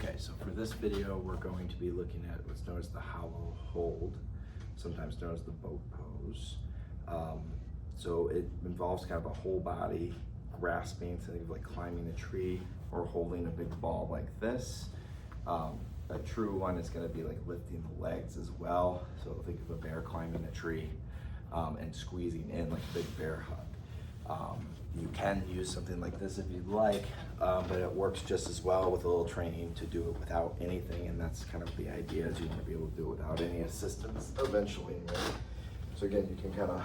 Okay, so for this video, we're going to be looking at what's known as the hollow hold, sometimes known as the boat pose. So it involves kind of a whole body grasping, think of like climbing a tree or holding a big ball like this. A true one is going to be like lifting the legs as well. So think of a bear climbing a tree and squeezing in like a big bear hug. You can use something like this if you'd like, but it works just as well with a little training to do it without anything, and that's kind of the idea, is you want to be able to do it without any assistance eventually. Right? So again, you can kind of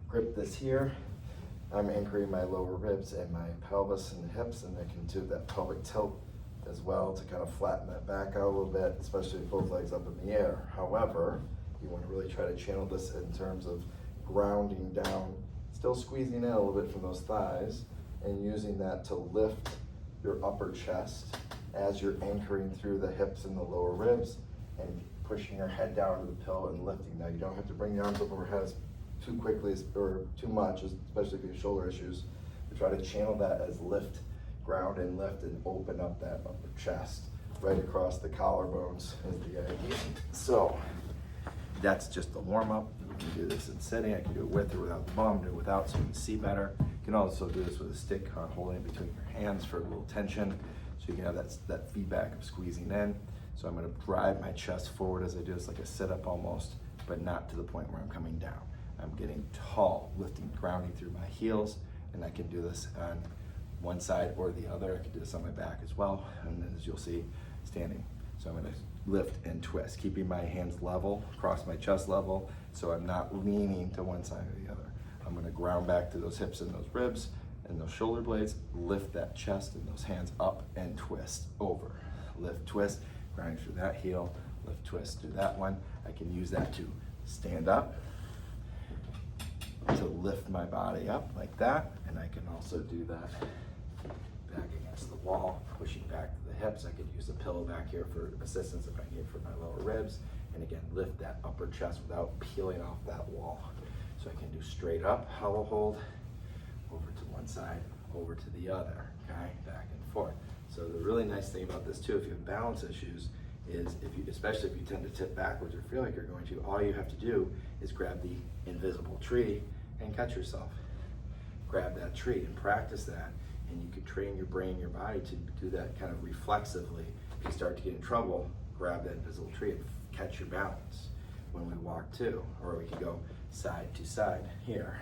grip this here. I'm anchoring my lower ribs and my pelvis and the hips, and I can do that pelvic tilt as well to kind of flatten that back out a little bit, especially with both legs up in the air. However, you want to really try to channel this in terms of grounding down, still squeezing in a little bit from those thighs, and using that to lift your upper chest as you're anchoring through the hips and the lower ribs and pushing your head down to the pillow and lifting. Now, you don't have to bring your arms up overhead too quickly or too much, especially if you have shoulder issues. But try to channel that as lift, ground and lift, and open up that upper chest right across the collarbones is the idea. So that's just the warm up. You can do this in sitting. I can do it with or without the bum, do it without so you can see better. You can also do this with a stick holding it between your hands for a little tension, so you can have that feedback of squeezing in. So I'm going to drive my chest forward as I do this, like a sit-up almost, but not to the point where I'm coming down. I'm getting tall, lifting, grounding through my heels, and I can do this on one side or the other. I can do this on my back as well, and then as you'll see, standing. So I'm going to lift and twist, keeping my hands level, across my chest level, so I'm not leaning to one side or the other. I'm going to ground back to those hips and those ribs and those shoulder blades, lift that chest and those hands up and twist over. Lift, twist, grounding through that heel, lift, twist, do that one. I can use that to stand up, to lift my body up like that, and I can also do that back against the wall, pushing back to the hips. I could use a pillow back here for assistance if I need for my lower ribs, and again, lift that upper chest without peeling off that wall. So I can do straight up, hollow hold, over to one side, over to the other, okay, back and forth. So the really nice thing about this too, if you have balance issues, is especially if you tend to tip backwards or feel like you're going to, all you have to do is grab the invisible tree and catch yourself. Grab that tree and practice that, and you can train your brain, your body to do that kind of reflexively. If you start to get in trouble, grab that invisible tree and catch your balance when we walk too. Or we can go side to side here.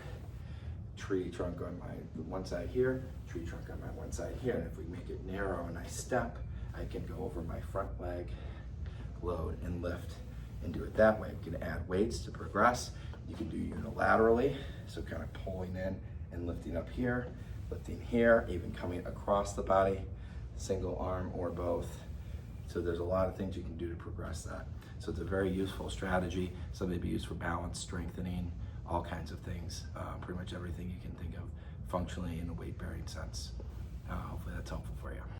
Tree trunk on my one side here, tree trunk on my one side here. And if we make it narrow and I step, I can go over my front leg, load and lift, and do it that way. We can add weights to progress. You can do unilaterally, so kind of pulling in and lifting up here, lifting here, even coming across the body, single arm or both. So there's a lot of things you can do to progress that. So it's a very useful strategy, something to be used for balance, strengthening, all kinds of things, pretty much everything you can think of functionally in a weight-bearing sense. Hopefully that's helpful for you.